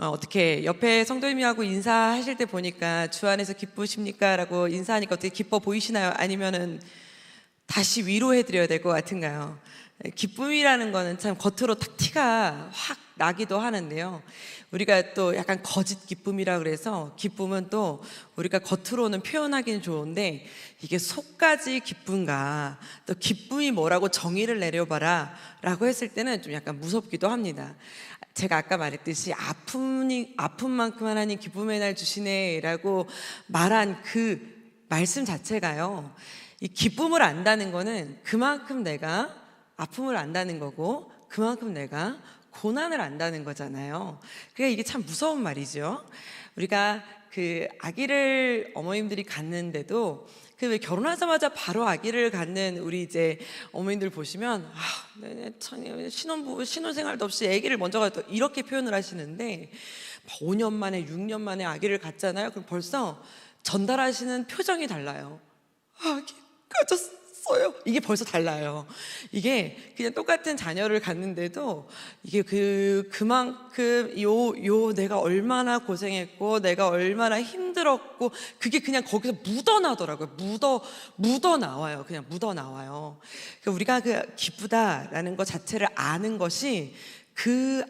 어떻게 옆에 성도님하고 인사하실 때 보니까 주 안에서 기쁘십니까? 라고 인사하니까 어떻게 기뻐 보이시나요? 아니면은 다시 위로해 드려야 될 것 같은가요? 기쁨이라는 거는 참 겉으로 탁 티가 확 나기도 하는데요. 우리가 또 약간 거짓 기쁨이라 그래서 기쁨은 또 우리가 겉으로는 표현하기는 좋은데 이게 속까지 기쁜가, 또 기쁨이 뭐라고 정의를 내려봐라 라고 했을 때는 좀 약간 무섭기도 합니다. 제가 아까 말했듯이 아픔만큼 하나님 기쁨의 날 주시네 라고 말한 그 말씀 자체가요, 이 기쁨을 안다는 거는 그만큼 내가 아픔을 안다는 거고 그만큼 내가 고난을 안다는 거잖아요. 그러니까 이게 참 무서운 말이죠. 우리가 그 아기를 어머님들이 갖는데도 그 왜 결혼하자마자 바로 아기를 갖는 우리 이제 어머님들 보시면 참 신혼부부 신혼생활도 없이 아기를 먼저 갖다 이렇게 표현을 하시는데 5년 만에 6년 만에 아기를 갖잖아요. 그럼 벌써 전달하시는 표정이 달라요. 아기 가졌어요. 이게 벌써 달라요. 이게 그냥 똑같은 자녀를 갖는데도 이게 그만큼 내가 얼마나 고생했고 내가 얼마나 힘들었고 그게 그냥 거기서 묻어나더라고요. 묻어 나와요. 그냥 묻어 나와요. 그러니까 우리가 그 기쁘다라는 것 자체를 아는 것이 그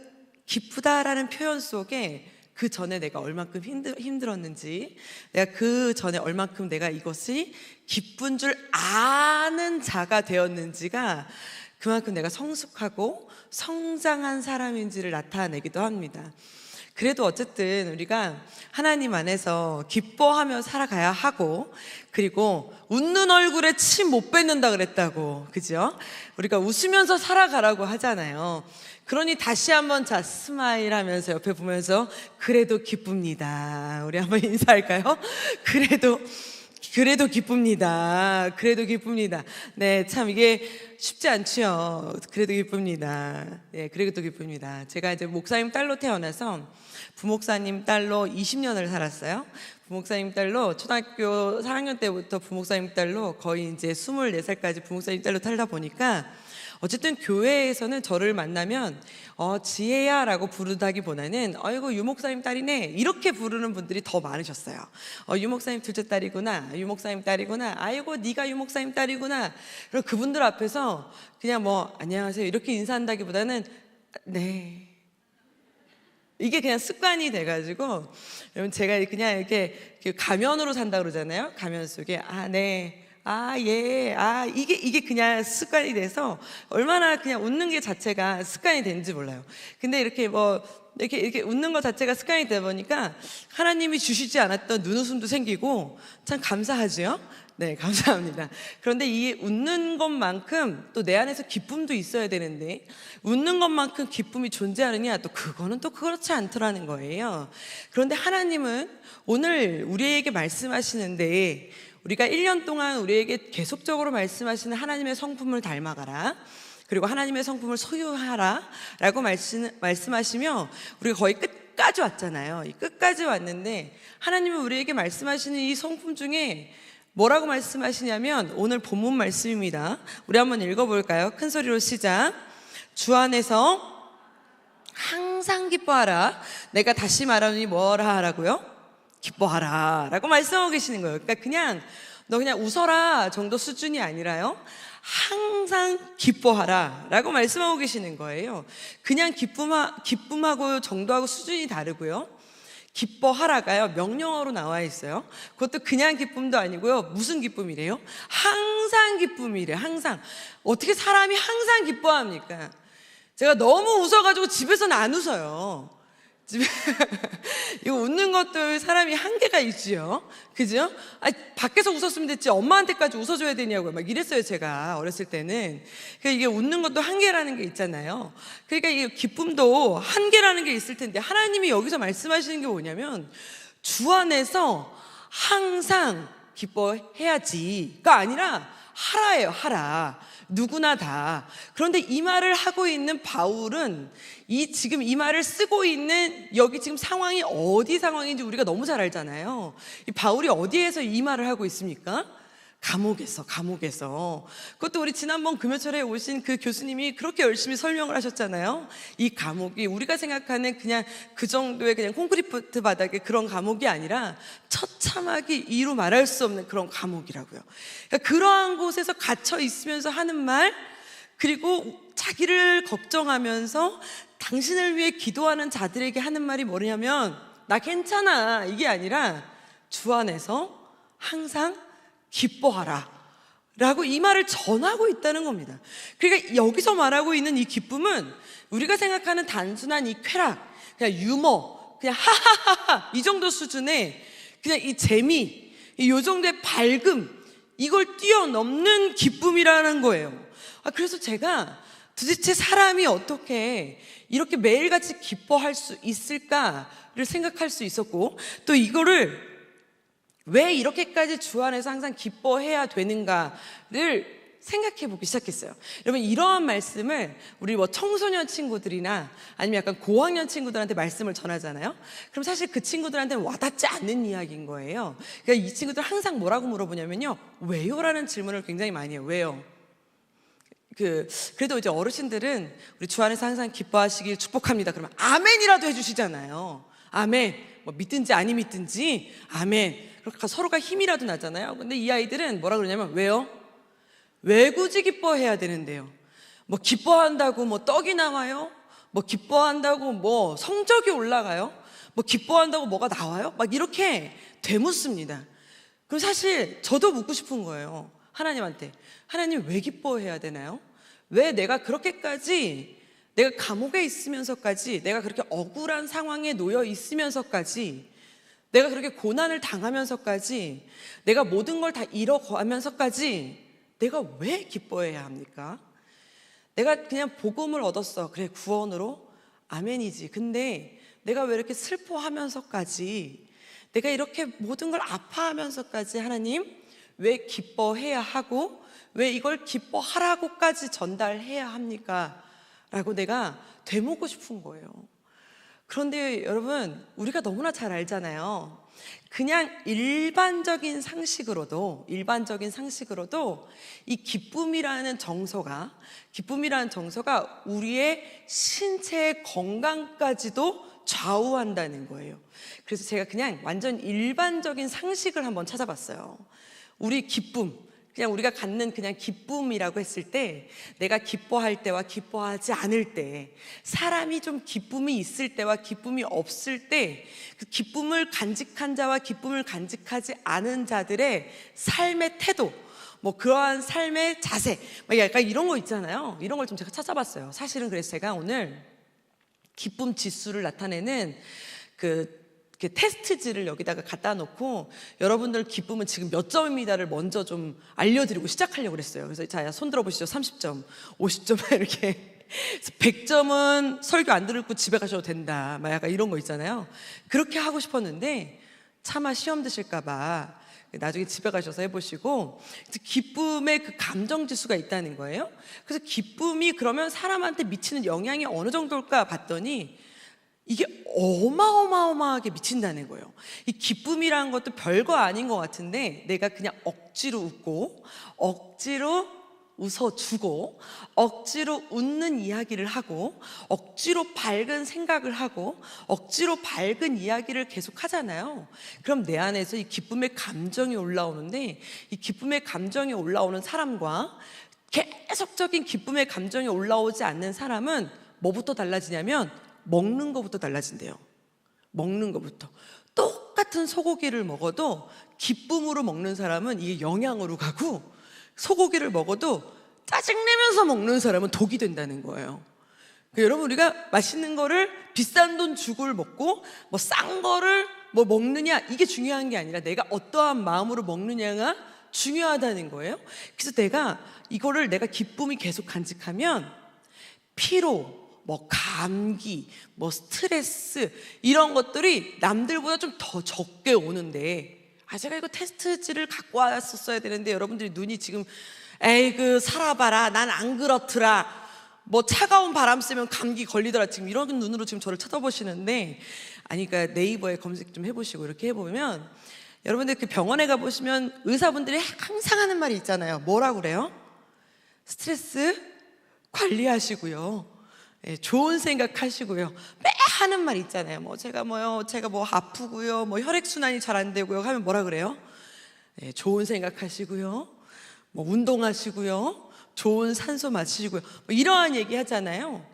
기쁘다라는 표현 속에 그 전에 내가 얼만큼 힘들었는지, 내가 그 전에 얼만큼 내가 이것이 기쁜 줄 아는 자가 되었는지가 그만큼 내가 성숙하고 성장한 사람인지를 나타내기도 합니다. 그래도 어쨌든 우리가 하나님 안에서 기뻐하며 살아가야 하고, 그리고 웃는 얼굴에 침 못 뱉는다 그랬다고, 그죠? 우리가 웃으면서 살아가라고 하잖아요. 그러니 다시 한번 자 스마일 하면서 옆에 보면서 그래도 기쁩니다. 우리 한번 인사할까요? 그래도 기쁩니다. 그래도 기쁩니다. 네, 참 이게 쉽지 않죠. 그래도 기쁩니다. 네, 그래도 기쁩니다. 제가 이제 목사님 딸로 태어나서 부목사님 딸로 20년을 살았어요. 부목사님 딸로 초등학교 4학년 때부터 부목사님 딸로 거의 이제 24살까지 부목사님 딸로 살다 보니까 어쨌든 교회에서는 저를 만나면 지혜야 라고 부르다기보다는 아이고 유목사님 딸이네 이렇게 부르는 분들이 더 많으셨어요. 유목사님 둘째 딸이구나, 유목사님 딸이구나, 아이고 네가 유목사님 딸이구나. 그리고 그분들 앞에서 그냥 뭐 안녕하세요 이렇게 인사한다기보다는 네, 이게 그냥 습관이 돼가지고, 여러분 제가 그냥 이렇게 가면으로 산다 그러잖아요. 가면 속에 네, 예, 이게 그냥 습관이 돼서 얼마나 그냥 웃는 게 자체가 습관이 된지 몰라요. 근데 이렇게 이렇게 웃는 것 자체가 습관이 되다 보니까 하나님이 주시지 않았던 눈웃음도 생기고 참 감사하죠. 네, 감사합니다. 그런데 이 웃는 것만큼 또 내 안에서 기쁨도 있어야 되는데 웃는 것만큼 기쁨이 존재하느냐, 또 그거는 또 그렇지 않더라는 거예요. 그런데 하나님은 오늘 우리에게 말씀하시는데, 우리가 1년 동안 우리에게 계속적으로 말씀하시는 하나님의 성품을 닮아가라, 그리고 하나님의 성품을 소유하라 라고 말씀하시며 우리가 거의 끝까지 왔잖아요. 이 끝까지 왔는데 하나님은 우리에게 말씀하시는 이 성품 중에 뭐라고 말씀하시냐면 오늘 본문 말씀입니다. 우리 한번 읽어볼까요? 큰 소리로 시작. 주 안에서 항상 기뻐하라. 내가 다시 말하노니 뭐라 하라고요? 기뻐하라 라고 말씀하고 계시는 거예요. 그러니까 너 그냥 웃어라 정도 수준이 아니라요, 항상 기뻐하라 라고 말씀하고 계시는 거예요. 그냥 기쁨하고 정도하고 수준이 다르고요, 기뻐하라가요 명령어로 나와 있어요. 그것도 그냥 기쁨도 아니고요, 무슨 기쁨이래요? 항상 기쁨이래. 항상. 어떻게 사람이 항상 기뻐합니까? 제가 너무 웃어가지고 집에서는 안 웃어요. 이거 웃는 것도 사람이 한계가 있지요, 그죠? 밖에서 웃었으면 됐지 엄마한테까지 웃어줘야 되냐고요, 막 이랬어요 제가 어렸을 때는. 그러니까 이게 웃는 것도 한계라는 게 있잖아요. 그러니까 이게 기쁨도 한계라는 게 있을 텐데, 하나님이 여기서 말씀하시는 게 뭐냐면 주 안에서 항상 기뻐해야지가 아니라 하라예요. 하라. 누구나 다. 그런데 이 말을 하고 있는 바울은 지금 이 말을 쓰고 있는 여기 지금 상황이 어디 상황인지 우리가 너무 잘 알잖아요. 이 바울이 어디에서 이 말을 하고 있습니까? 감옥에서. 그것도 우리 지난번 금요철에 오신 그 교수님이 그렇게 열심히 설명을 하셨잖아요. 이 감옥이 우리가 생각하는 그냥 그 정도의 그냥 콘크리트 바닥의 그런 감옥이 아니라 처참하게 이루 말할 수 없는 그런 감옥이라고요. 그러니까 그러한 곳에서 갇혀 있으면서 하는 말, 그리고 자기를 걱정하면서 당신을 위해 기도하는 자들에게 하는 말이 뭐냐면, 나 괜찮아, 이게 아니라 주 안에서 항상 기뻐하라 라고 이 말을 전하고 있다는 겁니다. 그러니까 여기서 말하고 있는 이 기쁨은 우리가 생각하는 단순한 이 쾌락, 그냥 유머, 그냥 하하하하 이 정도 수준의 그냥 이 재미, 이 정도의 밝음, 이걸 뛰어넘는 기쁨이라는 거예요. 그래서 제가 도대체 사람이 어떻게 이렇게 매일같이 기뻐할 수 있을까를 생각할 수 있었고, 또 이거를 왜 이렇게까지 주 안에서 항상 기뻐해야 되는가를 생각해 보기 시작했어요. 여러분, 이러한 말씀을 우리 뭐 청소년 친구들이나 아니면 약간 고학년 친구들한테 말씀을 전하잖아요. 그럼 사실 그 친구들한테는 와닿지 않는 이야기인 거예요. 그러니까 이 친구들 항상 뭐라고 물어보냐면요, 왜요? 라는 질문을 굉장히 많이 해요. 왜요? 그래도 이제 어르신들은 우리 주 안에서 항상 기뻐하시길 축복합니다. 그러면 아멘이라도 해주시잖아요. 아멘. 뭐 믿든지 아니 믿든지 아멘. 그러니까 서로가 힘이라도 나잖아요. 근데 이 아이들은 뭐라 그러냐면, 왜요? 왜 굳이 기뻐해야 되는데요? 뭐 기뻐한다고 뭐 떡이 나와요? 뭐 기뻐한다고 뭐 성적이 올라가요? 뭐 기뻐한다고 뭐가 나와요? 막 이렇게 되묻습니다. 그럼 사실 저도 묻고 싶은 거예요. 하나님한테. 하나님, 왜 기뻐해야 되나요? 왜 내가 그렇게까지, 내가 감옥에 있으면서까지, 내가 그렇게 억울한 상황에 놓여 있으면서까지, 내가 그렇게 고난을 당하면서까지, 내가 모든 걸 다 잃어가면서까지 내가 왜 기뻐해야 합니까? 내가 그냥 복음을 얻었어. 그래, 구원으로 아멘이지. 근데 내가 왜 이렇게 슬퍼하면서까지, 내가 이렇게 모든 걸 아파하면서까지 하나님 왜 기뻐해야 하고, 왜 이걸 기뻐하라고까지 전달해야 합니까? 라고 내가 되묻고 싶은 거예요. 그런데 여러분, 우리가 너무나 잘 알잖아요. 그냥 일반적인 상식으로도 이 기쁨이라는 정서가 우리의 신체의 건강까지도 좌우한다는 거예요. 그래서 제가 그냥 완전 일반적인 상식을 한번 찾아봤어요. 우리 기쁨, 그냥 우리가 갖는 그냥 기쁨이라고 했을 때, 내가 기뻐할 때와 기뻐하지 않을 때, 사람이 좀 기쁨이 있을 때와 기쁨이 없을 때, 그 기쁨을 간직한 자와 기쁨을 간직하지 않은 자들의 삶의 태도, 뭐 그러한 삶의 자세, 약간 이런 거 있잖아요. 이런 걸 좀 제가 찾아봤어요. 사실은 그래서 제가 오늘 기쁨 지수를 나타내는 그 테스트지를 여기다가 갖다 놓고, 여러분들 기쁨은 지금 몇 점입니다를 먼저 좀 알려드리고 시작하려고 그랬어요. 그래서 자, 손 들어보시죠. 30점, 50점 이렇게. 100점은 설교 안 듣고 집에 가셔도 된다, 막 약간 이런 거 있잖아요. 그렇게 하고 싶었는데 차마 시험 드실까봐 나중에 집에 가셔서 해보시고, 기쁨의 그 감정 지수가 있다는 거예요. 그래서 기쁨이 그러면 사람한테 미치는 영향이 어느 정도일까 봤더니 이게 어마어마하게 미친다는 거예요. 이 기쁨이라는 것도 별거 아닌 것 같은데, 내가 그냥 억지로 웃고, 억지로 웃어주고, 억지로 웃는 이야기를 하고, 억지로 밝은 생각을 하고, 억지로 밝은 이야기를 계속 하잖아요. 그럼 내 안에서 이 기쁨의 감정이 올라오는데, 이 기쁨의 감정이 올라오는 사람과 계속적인 기쁨의 감정이 올라오지 않는 사람은 뭐부터 달라지냐면, 먹는 것부터 달라진대요. 먹는 것부터. 똑같은 소고기를 먹어도 기쁨으로 먹는 사람은 이게 영양으로 가고, 소고기를 먹어도 짜증내면서 먹는 사람은 독이 된다는 거예요. 그러니까 여러분, 우리가 맛있는 거를 비싼 돈 주고 먹고 뭐 싼 거를 뭐 먹느냐, 이게 중요한 게 아니라 내가 어떠한 마음으로 먹느냐가 중요하다는 거예요. 그래서 내가 이거를, 내가 기쁨이 계속 간직하면 피로, 뭐 감기, 뭐 스트레스, 이런 것들이 남들보다 좀 더 적게 오는데, 제가 이거 테스트지를 갖고 왔었어야 되는데 여러분들이 눈이 지금 에이 살아봐라, 난 안 그렇더라, 뭐 차가운 바람 쐬면 감기 걸리더라, 지금 이런 눈으로 지금 저를 쳐다보시는데, 아니 그러니까 네이버에 검색 좀 해보시고 이렇게 해보면 여러분들 그 병원에 가보시면 의사분들이 항상 하는 말이 있잖아요. 뭐라고 그래요? 스트레스 관리하시고요. 예, 좋은 생각 하시고요. 매 하는 말 있잖아요. 제가 아프고요. 혈액순환이 잘 안 되고요. 하면 뭐라 그래요? 예, 좋은 생각 하시고요. 운동하시고요. 좋은 산소 마시고요. 이러한 얘기 하잖아요.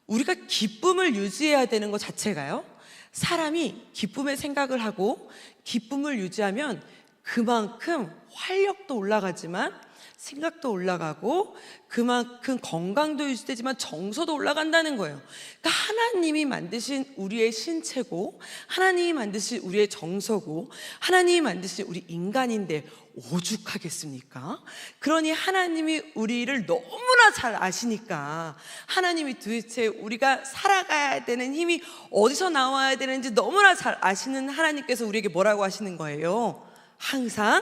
우리가 기쁨을 유지해야 되는 것 자체가요. 사람이 기쁨의 생각을 하고 기쁨을 유지하면 그만큼 활력도 올라가지만 생각도 올라가고 그만큼 건강도 유지되지만 정서도 올라간다는 거예요. 그러니까 하나님이 만드신 우리의 신체고 하나님이 만드신 우리의 정서고 하나님이 만드신 우리 인간인데 오죽하겠습니까? 그러니 하나님이 우리를 너무나 잘 아시니까 하나님이 도대체 우리가 살아가야 되는 힘이 어디서 나와야 되는지 너무나 잘 아시는 하나님께서 우리에게 뭐라고 하시는 거예요? 항상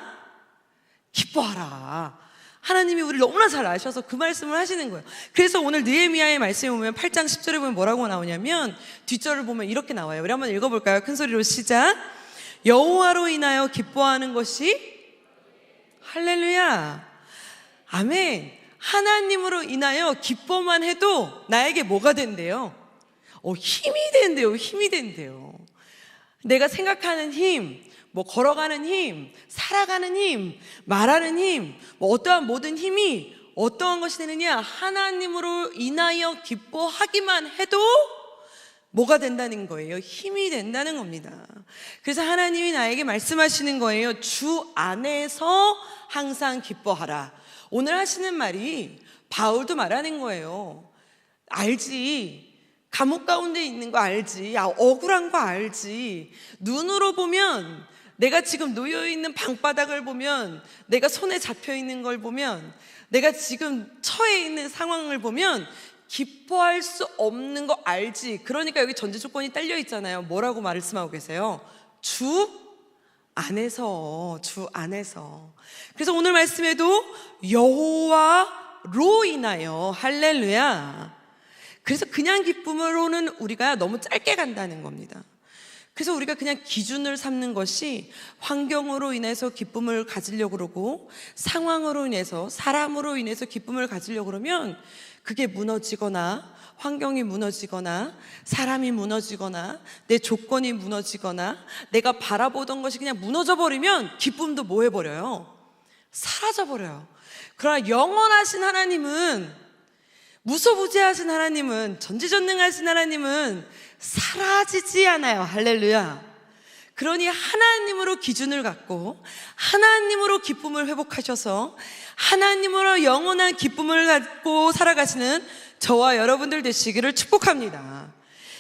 기뻐하라. 하나님이 우리를 너무나 잘 아셔서 그 말씀을 하시는 거예요. 그래서 오늘 느헤미야의 말씀에 보면 8장 10절에 보면 뭐라고 나오냐면 뒷절을 보면 이렇게 나와요. 우리 한번 읽어볼까요? 큰 소리로 시작. 여호와로 인하여 기뻐하는 것이 할렐루야 아멘. 하나님으로 인하여 기뻐만 해도 나에게 뭐가 된대요? 힘이 된대요. 힘이 된대요. 내가 생각하는 힘, 걸어가는 힘, 살아가는 힘, 말하는 힘, 어떠한 모든 힘이 어떠한 것이 되느냐? 하나님으로 인하여 기뻐하기만 해도 뭐가 된다는 거예요? 힘이 된다는 겁니다. 그래서 하나님이 나에게 말씀하시는 거예요. 주 안에서 항상 기뻐하라. 오늘 하시는 말이 바울도 말하는 거예요. 알지. 감옥 가운데 있는 거 알지. 억울한 거 알지. 눈으로 보면 내가 지금 놓여있는 방바닥을 보면 내가 손에 잡혀있는 걸 보면 내가 지금 처해 있는 상황을 보면 기뻐할 수 없는 거 알지. 그러니까 여기 전제 조건이 딸려 있잖아요. 뭐라고 말씀하고 계세요? 주 안에서. 그래서 오늘 말씀에도 여호와로 인하여 할렐루야. 그래서 그냥 기쁨으로는 우리가 너무 짧게 간다는 겁니다. 그래서 우리가 그냥 기준을 삼는 것이 환경으로 인해서 기쁨을 가지려고 그러고 상황으로 인해서 사람으로 인해서 기쁨을 가지려고 그러면 그게 무너지거나 환경이 무너지거나 사람이 무너지거나 내 조건이 무너지거나 내가 바라보던 것이 그냥 무너져 버리면 기쁨도 뭐 해버려요? 사라져 버려요. 그러나 영원하신 하나님은 무소부재하신 하나님은 전지전능하신 하나님은 사라지지 않아요. 할렐루야. 그러니 하나님으로 기준을 갖고 하나님으로 기쁨을 회복하셔서 하나님으로 영원한 기쁨을 갖고 살아가시는 저와 여러분들 되시기를 축복합니다.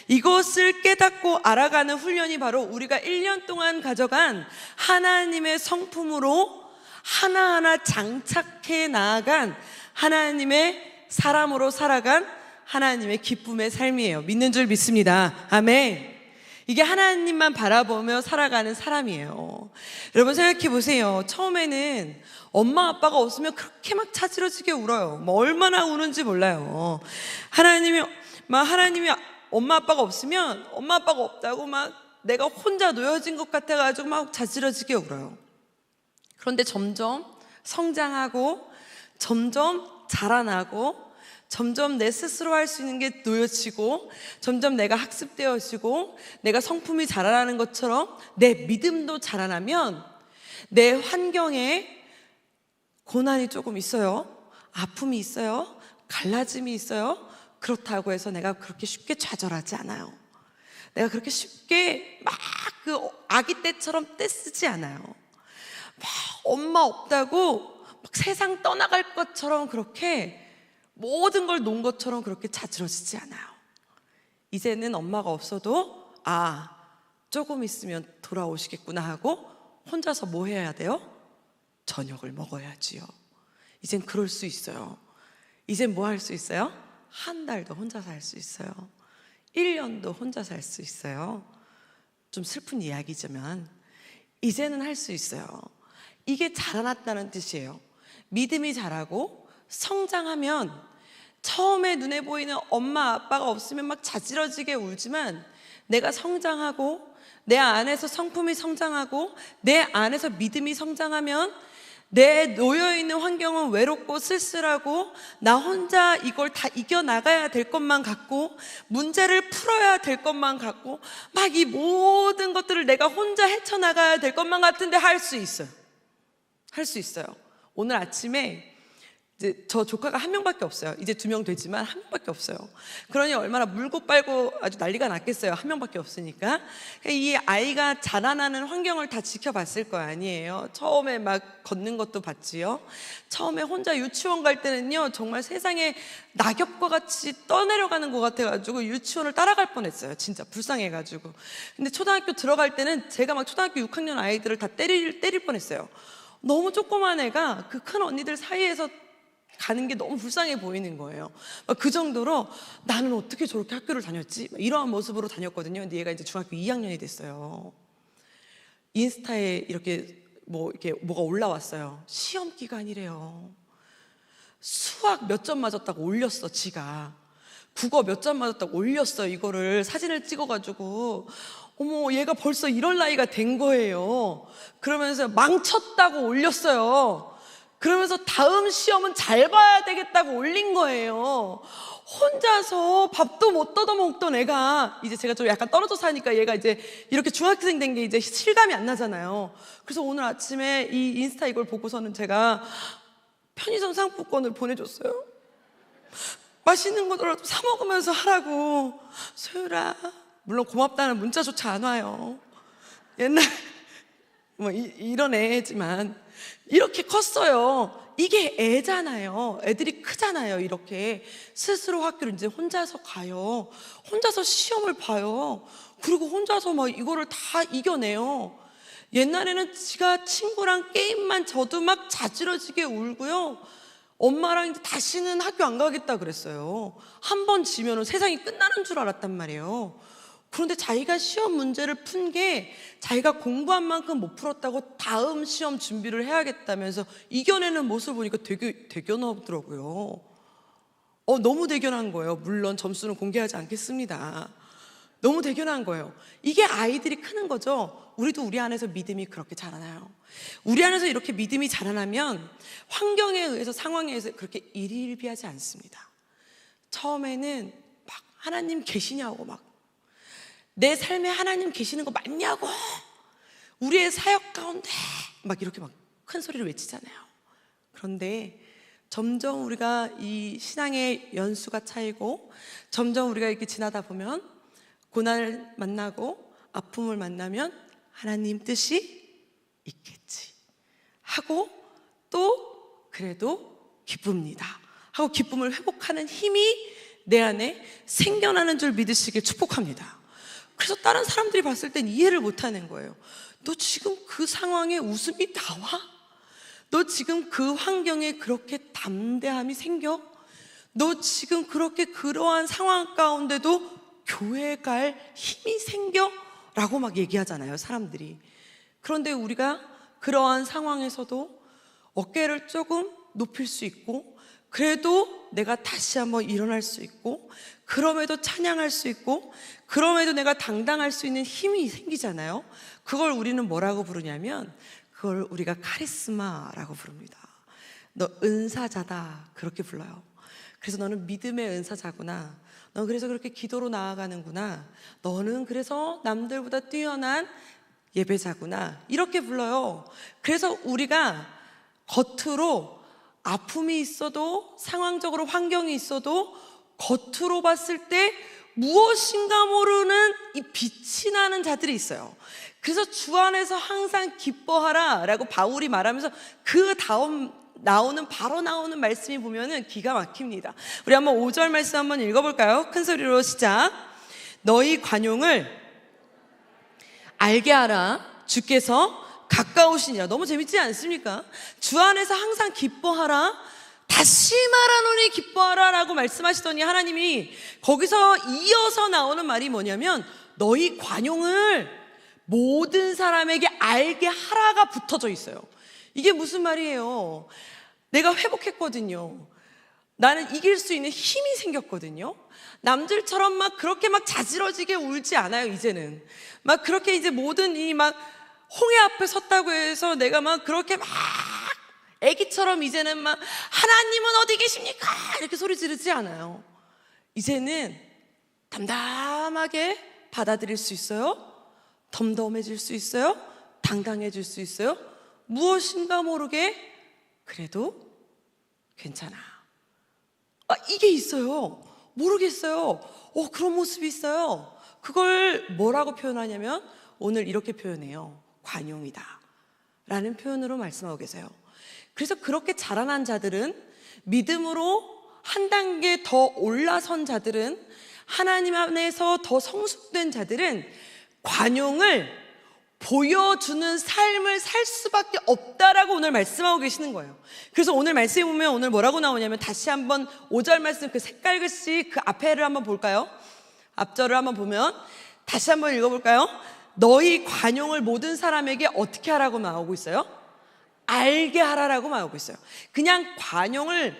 이것을 깨닫고 알아가는 훈련이 바로 우리가 1년 동안 가져간 하나님의 성품으로 하나하나 장착해 나아간 하나님의 사람으로 살아간 하나님의 기쁨의 삶이에요. 믿는 줄 믿습니다. 아멘. 이게 하나님만 바라보며 살아가는 사람이에요. 여러분 생각해 보세요. 처음에는 엄마 아빠가 없으면 그렇게 막 차지러지게 울어요. 얼마나 우는지 몰라요. 하나님이 엄마 아빠가 없으면 엄마 아빠가 없다고 막 내가 혼자 놓여진 것 같아가지고 막 자지러지게 울어요. 그런데 점점 성장하고 점점 자라나고 점점 내 스스로 할 수 있는 게 놓여지고 점점 내가 학습되어지고 내가 성품이 자라나는 것처럼 내 믿음도 자라나면 내 환경에 고난이 조금 있어요. 아픔이 있어요. 갈라짐이 있어요. 그렇다고 해서 내가 그렇게 쉽게 좌절하지 않아요. 내가 그렇게 쉽게 막 그 아기 때처럼 떼쓰지 않아요. 막 엄마 없다고 막 세상 떠나갈 것처럼 그렇게 모든 걸 놓은 것처럼 그렇게 자지러지지 않아요. 이제는 엄마가 없어도 조금 있으면 돌아오시겠구나 하고 혼자서 뭐 해야 돼요? 저녁을 먹어야지요. 이젠 그럴 수 있어요. 이젠 뭐 할 수 있어요? 한 달도 혼자 살 수 있어요. 1년도 혼자 살 수 있어요. 좀 슬픈 이야기지만 이제는 할 수 있어요. 이게 자라났다는 뜻이에요. 믿음이 자라고 성장하면 처음에 눈에 보이는 엄마 아빠가 없으면 막 자지러지게 울지만 내가 성장하고 내 안에서 성품이 성장하고 내 안에서 믿음이 성장하면 내 놓여있는 환경은 외롭고 쓸쓸하고 나 혼자 이걸 다 이겨나가야 될 것만 같고 문제를 풀어야 될 것만 같고 막 이 모든 것들을 내가 혼자 헤쳐나가야 될 것만 같은데 할 수 있어요. 할 수 있어요. 오늘 아침에 이제 저 조카가 한 명밖에 없어요. 이제 2명 되지만 한 명밖에 없어요. 그러니 얼마나 물고 빨고 아주 난리가 났겠어요. 한 명밖에 없으니까. 이 아이가 자라나는 환경을 다 지켜봤을 거 아니에요. 처음에 막 걷는 것도 봤지요. 처음에 혼자 유치원 갈 때는요, 정말 세상에 낙엽과 같이 떠내려가는 것 같아가지고 유치원을 따라갈 뻔했어요. 진짜 불쌍해가지고. 근데 초등학교 들어갈 때는 제가 막 초등학교 6학년 아이들을 다 때릴 뻔했어요. 너무 조그만 애가 그 큰 언니들 사이에서 가는 게 너무 불쌍해 보이는 거예요. 그 정도로 나는 어떻게 저렇게 학교를 다녔지? 이러한 모습으로 다녔거든요. 근데 얘가 이제 중학교 2학년이 됐어요. 인스타에 이렇게 뭐가 올라왔어요. 시험 기간이래요. 수학 몇 점 맞았다고 올렸어, 지가. 국어 몇 점 맞았다고 올렸어, 이거를 사진을 찍어가지고. 어머, 얘가 벌써 이럴 나이가 된 거예요. 그러면서 망쳤다고 올렸어요. 그러면서 다음 시험은 잘 봐야 되겠다고 올린 거예요. 혼자서 밥도 못 얻어 먹던 애가, 이제 제가 좀 약간 떨어져 사니까 얘가 이제 이렇게 중학생 된 게 이제 실감이 안 나잖아요. 그래서 오늘 아침에 이 인스타 이걸 보고서는 제가 편의점 상품권을 보내줬어요. 맛있는 거라도 사 먹으면서 하라고. 소율아, 물론 고맙다는 문자조차 안 와요. 옛날 뭐 이런 애지만 이렇게 컸어요. 이게 애잖아요. 애들이 크잖아요. 이렇게 스스로 학교를 이제 혼자서 가요. 혼자서 시험을 봐요. 그리고 혼자서 막 이거를 다 이겨내요. 옛날에는 지가 친구랑 게임만 져도 막 자지러지게 울고요. 엄마랑 이제 다시는 학교 안 가겠다 그랬어요. 한 번 지면은 세상이 끝나는 줄 알았단 말이에요. 그런데 자기가 시험 문제를 푼 게 자기가 공부한 만큼 못 풀었다고 다음 시험 준비를 해야겠다면서 이겨내는 모습을 보니까 되게 대견하더라고요. 너무 대견한 거예요. 물론 점수는 공개하지 않겠습니다. 너무 대견한 거예요. 이게 아이들이 크는 거죠. 우리도 우리 안에서 믿음이 그렇게 자라나요. 우리 안에서 이렇게 믿음이 자라나면 환경에 의해서, 상황에 의해서 그렇게 일희일비하지 않습니다. 처음에는 막 하나님 계시냐고, 막 내 삶에 하나님 계시는 거 맞냐고, 우리의 사역 가운데 막 이렇게 막 큰 소리를 외치잖아요. 그런데 점점 우리가 이 신앙의 연수가 차이고 점점 우리가 이렇게 지나다 보면 고난을 만나고 아픔을 만나면 하나님 뜻이 있겠지 하고 또 그래도 기쁩니다 하고 기쁨을 회복하는 힘이 내 안에 생겨나는 줄 믿으시길 축복합니다. 그래서 다른 사람들이 봤을 땐 이해를 못하는 거예요. 너 지금 그 상황에 웃음이 나와? 너 지금 그 환경에 그렇게 담대함이 생겨? 너 지금 그렇게 그러한 상황 가운데도 교회 갈 힘이 생겨? 라고 막 얘기하잖아요, 사람들이. 그런데 우리가 그러한 상황에서도 어깨를 조금 높일 수 있고, 그래도 내가 다시 한번 일어날 수 있고, 그럼에도 찬양할 수 있고, 그럼에도 내가 당당할 수 있는 힘이 생기잖아요. 그걸 우리는 뭐라고 부르냐면 그걸 우리가 카리스마라고 부릅니다. 너 은사자다, 그렇게 불러요. 그래서 너는 믿음의 은사자구나. 너 그래서 그렇게 기도로 나아가는구나. 너는 그래서 남들보다 뛰어난 예배자구나, 이렇게 불러요. 그래서 우리가 겉으로 아픔이 있어도, 상황적으로 환경이 있어도 겉으로 봤을 때 무엇인가 모르는 이 빛이 나는 자들이 있어요. 그래서 주 안에서 항상 기뻐하라 라고 바울이 말하면서 그 다음 바로 나오는 말씀이 보면은 기가 막힙니다. 우리 한번 5절 말씀 한번 읽어볼까요? 큰 소리로 시작. 너희 관용을 알게 하라. 주께서 가까우시니라. 너무 재밌지 않습니까? 주 안에서 항상 기뻐하라. 다시 말하노니 기뻐하라 라고 말씀하시더니 하나님이 거기서 이어서 나오는 말이 뭐냐면 너희 관용을 모든 사람에게 알게 하라가 붙어져 있어요. 이게 무슨 말이에요? 내가 회복했거든요. 나는 이길 수 있는 힘이 생겼거든요. 남들처럼 막 그렇게 막 자지러지게 울지 않아요. 이제는 막 그렇게 이제 모든 이 막 홍해 앞에 섰다고 해서 내가 막 그렇게 막 애기처럼 이제는 막 하나님은 어디 계십니까? 이렇게 소리 지르지 않아요. 이제는 담담하게 받아들일 수 있어요. 덤덤해질 수 있어요. 당당해질 수 있어요. 무엇인가 모르게 그래도 괜찮아. 이게 있어요. 모르겠어요. 그런 모습이 있어요. 그걸 뭐라고 표현하냐면 오늘 이렇게 표현해요. 관용이다 라는 표현으로 말씀하고 계세요. 그래서 그렇게 자라난 자들은, 믿음으로 한 단계 더 올라선 자들은, 하나님 안에서 더 성숙된 자들은 관용을 보여주는 삶을 살 수밖에 없다라고 오늘 말씀하고 계시는 거예요. 그래서 오늘 말씀에 보면 오늘 뭐라고 나오냐면, 다시 한번 5절 말씀 그 색깔 글씨 그 앞에를 한번 볼까요? 앞절을 한번 보면 다시 한번 읽어볼까요? 너희 관용을 모든 사람에게 어떻게 하라고 나오고 있어요? 알게 하라라고 나오고 있어요. 그냥 관용을,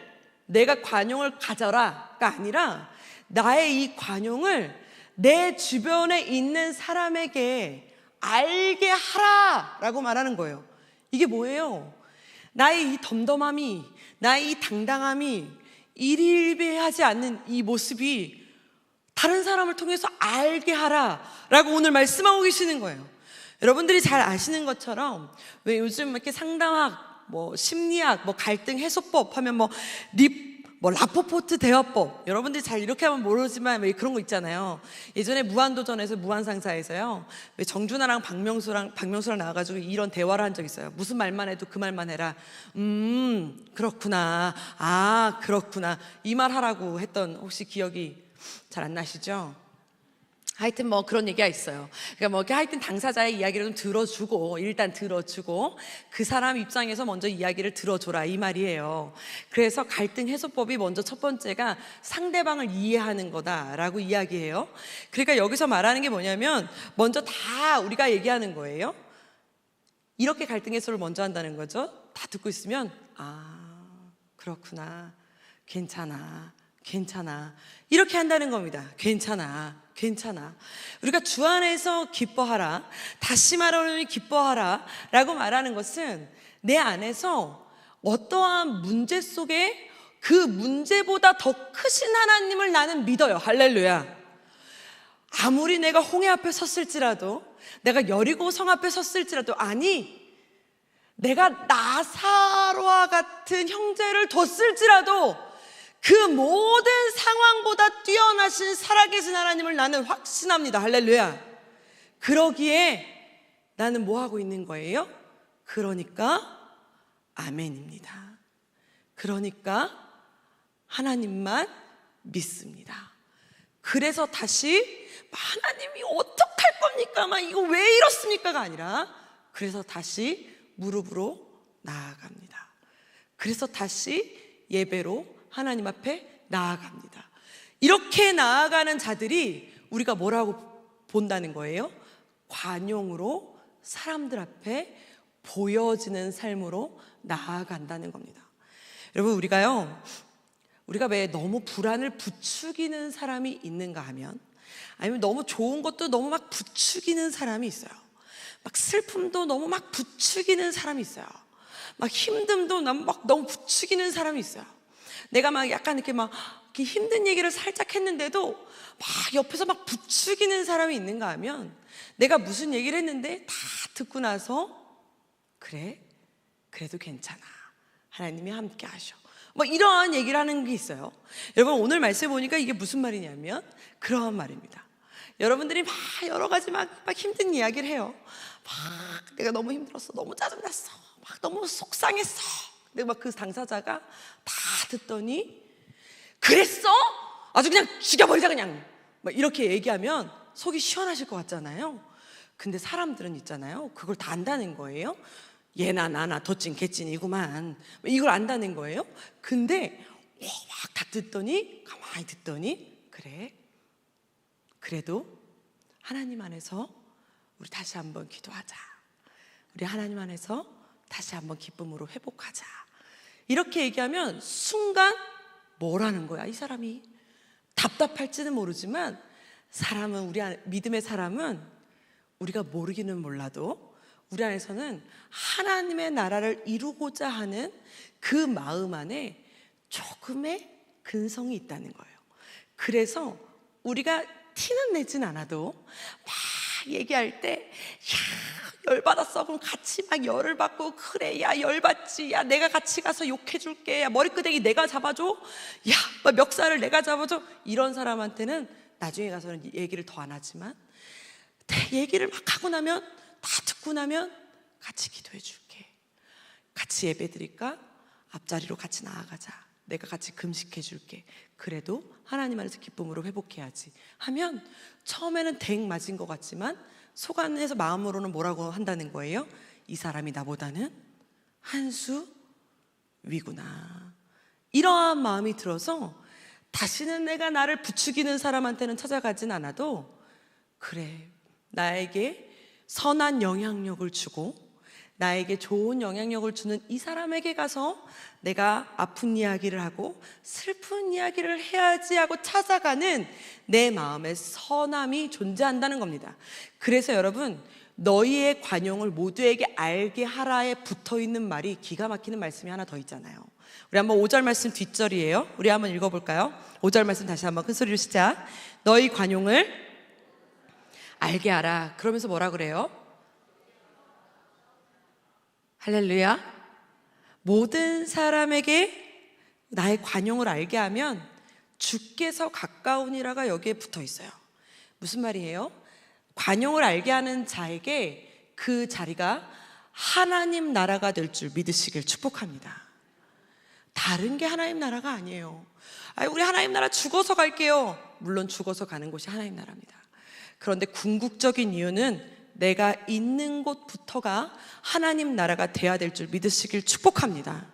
내가 관용을 가져라가 아니라 나의 이 관용을 내 주변에 있는 사람에게 알게 하라라고 말하는 거예요. 이게 뭐예요? 나의 이 덤덤함이, 나의 이 당당함이 일일비하지 않는 이 모습이 다른 사람을 통해서 알게 하라라고 오늘 말씀하고 계시는 거예요. 여러분들이 잘 아시는 것처럼 왜 요즘 이렇게 상담학, 심리학, 갈등 해소법 하면 라포포트 대화법, 여러분들이 잘 이렇게 하면 모르지만 왜 그런 거 있잖아요. 예전에 무한도전에서 무한상사에서요, 왜 정준하랑 박명수랑 나와가지고 이런 대화를 한 적 있어요. 무슨 말만 해도 그 말만 해라. 그렇구나. 그렇구나. 이 말 하라고 했던, 혹시 기억이 잘 안 나시죠? 하여튼 그런 얘기가 있어요. 그러니까 하여튼 당사자의 이야기를 좀 들어주고, 일단 들어주고 그 사람 입장에서 먼저 이야기를 들어줘라, 이 말이에요. 그래서 갈등 해소법이 먼저 첫 번째가 상대방을 이해하는 거다라고 이야기해요. 그러니까 여기서 말하는 게 뭐냐면, 먼저 다 우리가 얘기하는 거예요. 이렇게 갈등 해소를 먼저 한다는 거죠. 다 듣고 있으면 그렇구나, 괜찮아 이렇게 한다는 겁니다. 괜찮아. 우리가 주 안에서 기뻐하라, 다시 말하면 기뻐하라 라고 말하는 것은 내 안에서 어떠한 문제 속에 그 문제보다 더 크신 하나님을 나는 믿어요. 할렐루야. 아무리 내가 홍해 앞에 섰을지라도, 내가 여리고 성 앞에 섰을지라도, 내가 나사로와 같은 형제를 뒀을지라도 그 모든 상황보다 뛰어나신 살아계신 하나님을 나는 확신합니다. 할렐루야. 그러기에 나는 뭐 하고 있는 거예요? 그러니까 아멘입니다. 그러니까 하나님만 믿습니다. 그래서 다시 하나님이 어떡할 겁니까? 이거 왜 이렇습니까가 아니라, 그래서 다시 무릎으로 나아갑니다. 그래서 다시 예배로 하나님 앞에 나아갑니다. 이렇게 나아가는 자들이 우리가 뭐라고 본다는 거예요? 관용으로 사람들 앞에 보여지는 삶으로 나아간다는 겁니다. 여러분, 우리가 왜 너무 불안을 부추기는 사람이 있는가 하면, 아니면 너무 좋은 것도 너무 막 부추기는 사람이 있어요. 막 슬픔도 너무 막 부추기는 사람이 있어요. 막 힘듦도 너무 부추기는 사람이 있어요. 내가 약간 이렇게 힘든 얘기를 살짝 했는데도 옆에서 부추기는 사람이 있는가 하면, 내가 무슨 얘기를 했는데 다 듣고 나서 그래도 괜찮아, 하나님이 함께 하셔, 이러한 얘기를 하는 게 있어요. 여러분, 오늘 말씀 보니까 이게 무슨 말이냐면 그러한 말입니다. 여러분들이 여러 가지 힘든 이야기를 해요. 내가 너무 힘들었어, 너무 짜증났어, 너무 속상했어. 근데 그 당사자가 다 듣더니, 그랬어? 아주 그냥 죽여버리자 그냥, 이렇게 얘기하면 속이 시원하실 것 같잖아요. 근데 사람들은 있잖아요, 그걸 다 안다는 거예요. 얘나 나나 도찐 개찐이구만, 이걸 안다는 거예요. 근데 막 다 듣더니, 가만히 듣더니, 그래도 하나님 안에서 우리 다시 한번 기도하자, 우리 하나님 안에서 다시 한번 기쁨으로 회복하자, 이렇게 얘기하면 순간 뭐라는 거야? 이 사람이 답답할지는 모르지만 사람은 믿음의 사람은 우리가 모르기는 몰라도 우리 안에서는 하나님의 나라를 이루고자 하는 그 마음 안에 조금의 근성이 있다는 거예요. 그래서 우리가 티는 내진 않아도 막 얘기할 때 열받았어. 그럼 같이 막 열을 받고, 그래, 야, 열받지. 야, 내가 같이 가서 욕해줄게. 야, 머리끄댕이 내가 잡아줘. 야, 멱살을 내가 잡아줘. 이런 사람한테는 나중에 가서는 얘기를 더 안 하지만, 얘기를 막 하고 나면, 다 듣고 나면 같이 기도해 줄게. 같이 예배 드릴까? 앞자리로 같이 나아가자. 내가 같이 금식해 줄게. 그래도 하나님 안에서 기쁨으로 회복해야지 하면 처음에는 댕 맞은 것 같지만 속 안에서 마음으로는 뭐라고 한다는 거예요? 이 사람이 나보다는 한 수 위구나. 이러한 마음이 들어서 다시는 내가 나를 부추기는 사람한테는 찾아가진 않아도, 그래, 나에게 선한 영향력을 주고 나에게 좋은 영향력을 주는 이 사람에게 가서 내가 아픈 이야기를 하고 슬픈 이야기를 해야지 하고 찾아가는 내 마음의 선함이 존재한다는 겁니다. 그래서 여러분, 너희의 관용을 모두에게 알게 하라에 붙어있는 말이 기가 막히는 말씀이 하나 더 있잖아요. 우리 한번 5절 말씀 뒷절이에요. 우리 한번 읽어볼까요? 5절 말씀 다시 한번 큰 소리로 시작. 너희 관용을 알게 하라. 그러면서 뭐라 그래요? 할렐루야. 모든 사람에게 나의 관용을 알게 하면 주께서 가까우니라가 여기에 붙어 있어요. 무슨 말이에요? 관용을 알게 하는 자에게 그 자리가 하나님 나라가 될 줄 믿으시길 축복합니다. 다른 게 하나님 나라가 아니에요. 우리 하나님 나라 죽어서 갈게요. 물론 죽어서 가는 곳이 하나님 나라입니다. 그런데 궁극적인 이유는 내가 있는 곳부터가 하나님 나라가 돼야 될 줄 믿으시길 축복합니다.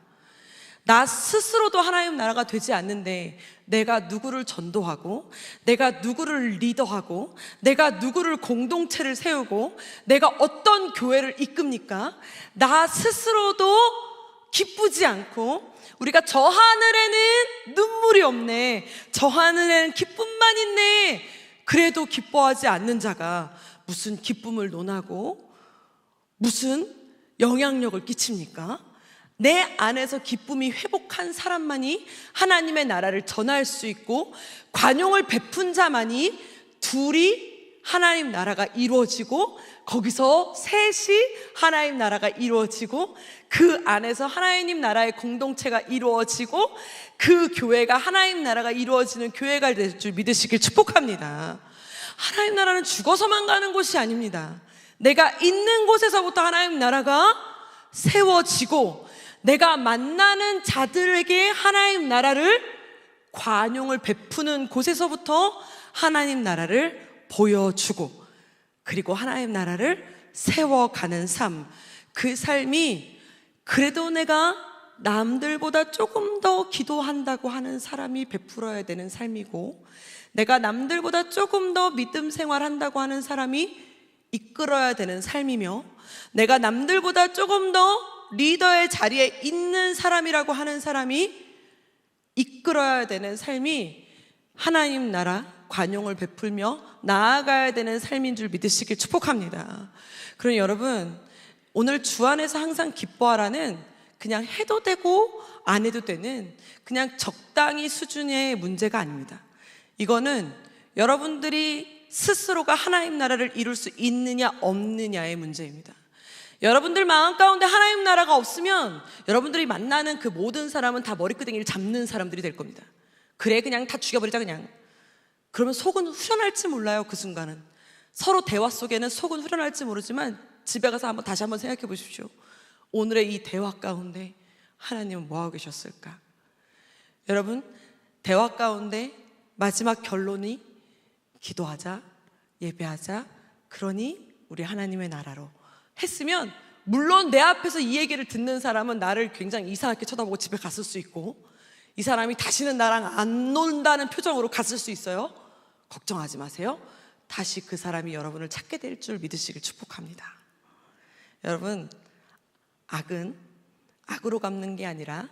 나 스스로도 하나님 나라가 되지 않는데 내가 누구를 전도하고, 내가 누구를 리더하고, 내가 누구를 공동체를 세우고, 내가 어떤 교회를 이끕니까? 나 스스로도 기쁘지 않고, 우리가 저 하늘에는 눈물이 없네, 저 하늘에는 기쁨만 있네, 그래도 기뻐하지 않는 자가 무슨 기쁨을 논하고 무슨 영향력을 끼칩니까? 내 안에서 기쁨이 회복한 사람만이 하나님의 나라를 전할 수 있고, 관용을 베푼 자만이 둘이 하나님 나라가 이루어지고, 거기서 셋이 하나님 나라가 이루어지고, 그 안에서 하나님 나라의 공동체가 이루어지고, 그 교회가 하나님 나라가 이루어지는 교회가 될 줄 믿으시길 축복합니다. 하나님 나라는 죽어서만 가는 곳이 아닙니다. 내가 있는 곳에서부터 하나님 나라가 세워지고, 내가 만나는 자들에게 하나님 나라를 관용을 베푸는 곳에서부터 하나님 나라를 보여주고, 그리고 하나님 나라를 세워가는 삶, 그 삶이 그래도 내가 남들보다 조금 더 기도한다고 하는 사람이 베풀어야 되는 삶이고, 내가 남들보다 조금 더 믿음 생활한다고 하는 사람이 이끌어야 되는 삶이며, 내가 남들보다 조금 더 리더의 자리에 있는 사람이라고 하는 사람이 이끌어야 되는 삶이 하나님 나라 관용을 베풀며 나아가야 되는 삶인 줄 믿으시길 축복합니다. 그러니 여러분, 오늘 주 안에서 항상 기뻐하라는 그냥 해도 되고 안 해도 되는 그냥 적당히 수준의 문제가 아닙니다. 이거는 여러분들이 스스로가 하나님 나라를 이룰 수 있느냐 없느냐의 문제입니다. 여러분들 마음 가운데 하나님 나라가 없으면 여러분들이 만나는 그 모든 사람은 다 머리끄댕이를 잡는 사람들이 될 겁니다. 그래, 그냥 다 죽여버리자 그냥. 그러면 속은 후련할지 몰라요. 그 순간은 서로 대화 속에는 속은 후련할지 모르지만 집에 가서 다시 한번 생각해 보십시오. 오늘의 이 대화 가운데 하나님은 뭐하고 계셨을까? 여러분, 대화 가운데 마지막 결론이 기도하자, 예배하자, 그러니 우리 하나님의 나라로 했으면, 물론 내 앞에서 이 얘기를 듣는 사람은 나를 굉장히 이상하게 쳐다보고 집에 갔을 수 있고, 이 사람이 다시는 나랑 안 논다는 표정으로 갔을 수 있어요. 걱정하지 마세요. 다시 그 사람이 여러분을 찾게 될 줄 믿으시길 축복합니다. 여러분, 악은 악으로 갚는 게 아니라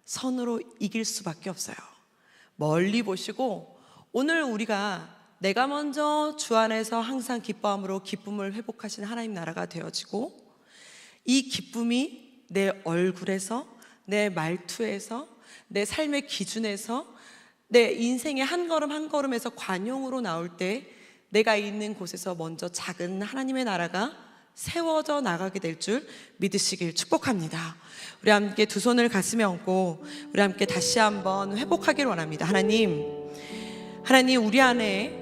선으로 이길 수밖에 없어요. 멀리 보시고 오늘 우리가 내가 먼저 주 안에서 항상 기뻐함으로 기쁨을 회복하시는 하나님 나라가 되어지고, 이 기쁨이 내 얼굴에서, 내 말투에서, 내 삶의 기준에서, 내 인생의 한 걸음 한 걸음에서 관용으로 나올 때 내가 있는 곳에서 먼저 작은 하나님의 나라가 세워져 나가게 될 줄 믿으시길 축복합니다. 우리 함께 두 손을 가슴에 얹고 우리 함께 다시 한번 회복하기를 원합니다. 하나님, 우리 안에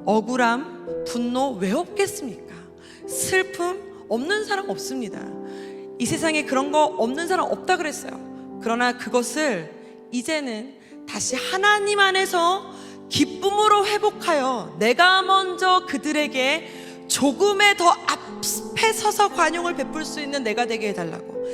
억울함, 분노 왜 없겠습니까? 슬픔 없는 사람 없습니다. 이 세상에 그런 거 없는 사람 없다 그랬어요. 그러나 그것을 이제는 다시 하나님 안에서 기쁨으로 회복하여 내가 먼저 그들에게 조금의 더 앞에 서서 관용을 베풀 수 있는 내가 되게 해달라고,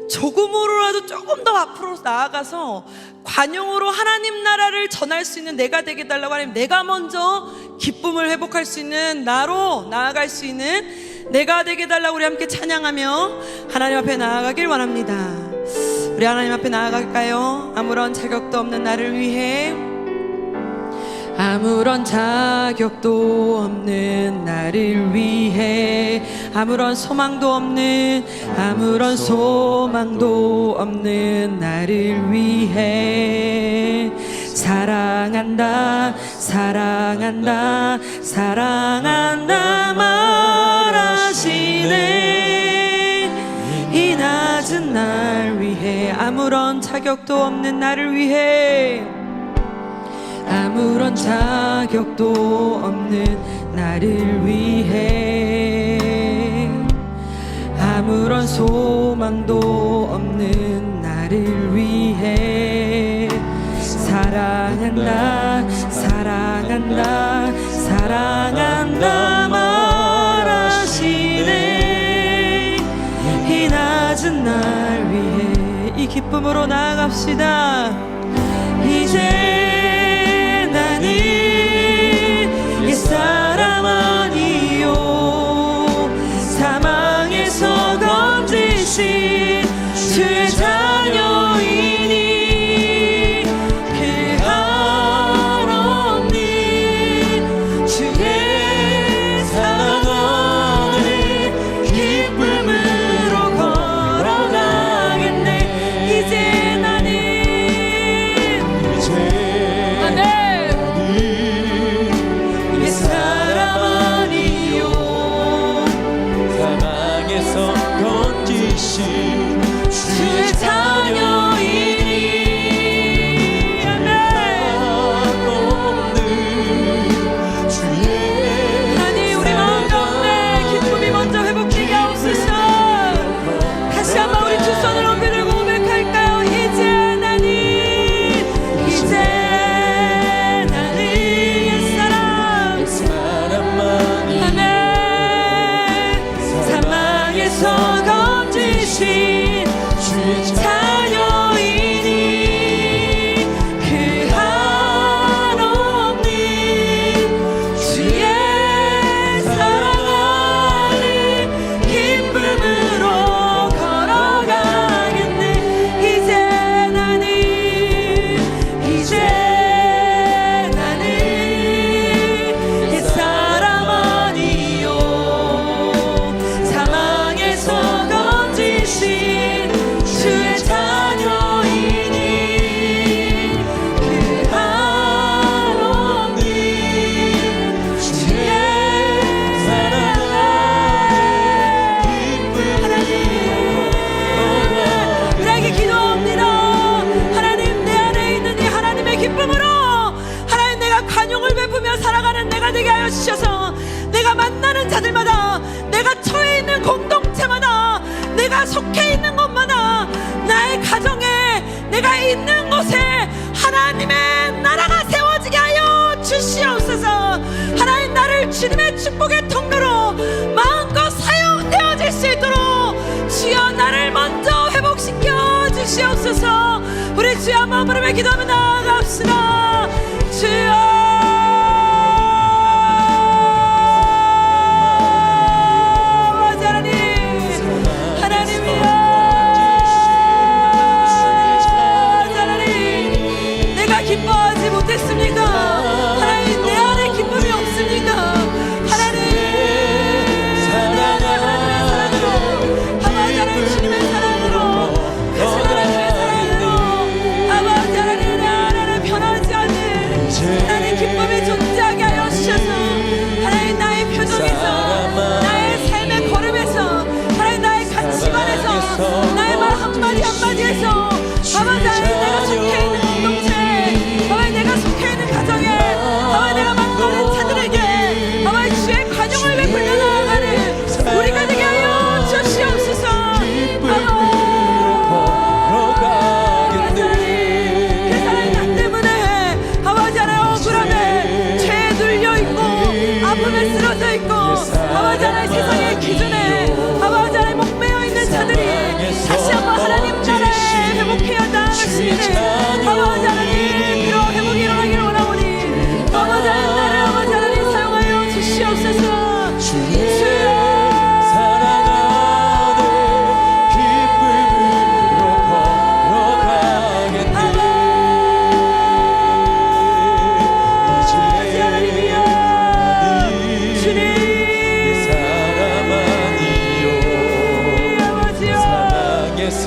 조금으로라도 조금 더 앞으로 나아가서 관용으로 하나님 나라를 전할 수 있는 내가 되게 해달라고. 하나님, 내가 먼저 기쁨을 회복할 수 있는 나로 나아갈 수 있는 내가 되게 해달라고 우리 함께 찬양하며 하나님 앞에 나아가길 원합니다. 우리 하나님 앞에 나아갈까요? 아무런 자격도 없는 나를 위해, 아무런 자격도 없는 나를 위해, 아무런 소망도 없는 나를 위해 사랑한다 말하시네. 이 낮은 날 위해, 아무런 자격도 없는 나를 위해, 아무런 자격도 없는 나를 위해, 아무런 소망도 없는 나를 위해 사랑한다 말하시네. 이 낮은 날 위해 이 기쁨으로 나아갑시다. 이제 나는 옛사람 아니요, 사망에서 건지신 주의 자녀이니, 그 한없는 주의 사랑 안에 기쁨으로 걸어가겠네. 이제 나는 옛사람 아니요, 사망에서 건지신 주의 자녀이니. 하나님, 우리 마음 가운데 기쁨이 먼저 회복되게 하옵소서. 다시 한번 우리 두 손을 높이 들고 고백할까요? 이제 나는 옛사람 아멘. 사망에서 건지신 주의 자녀이니, 그 한없는 주의 사랑 안에 기쁨으로 걸어가겠네. 이제 나는 옛사람 아니요, 사망에서 건지신 주의 자녀이니, 그 한없는 주의 사랑 하나님, 우리에게 기도합니다. 하나님, 내 안에 있는 이 하나님의 기쁨으로 하나님, 내가 관용을 베푸며 살아가는 내가 되게 하여 주셔서, 내가 만나는 자들마다, 내가 처해 있는 공동체마다, 내가 속해 있는 곳마다, 나의 가정에, 내가 있는 곳에 하나님의 나라가 세워지게 하여 주시옵소서. 하나님, 나를 주님의 축복의 통로로 마음껏 사용되어질 수 있도록 주여 나를 먼저 회복시켜 주시옵소서. 우리 주여 한번 부르며 기도하며 나아갑시다. 주여, 기뻐하지 못했습니까? 하나님,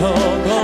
위해서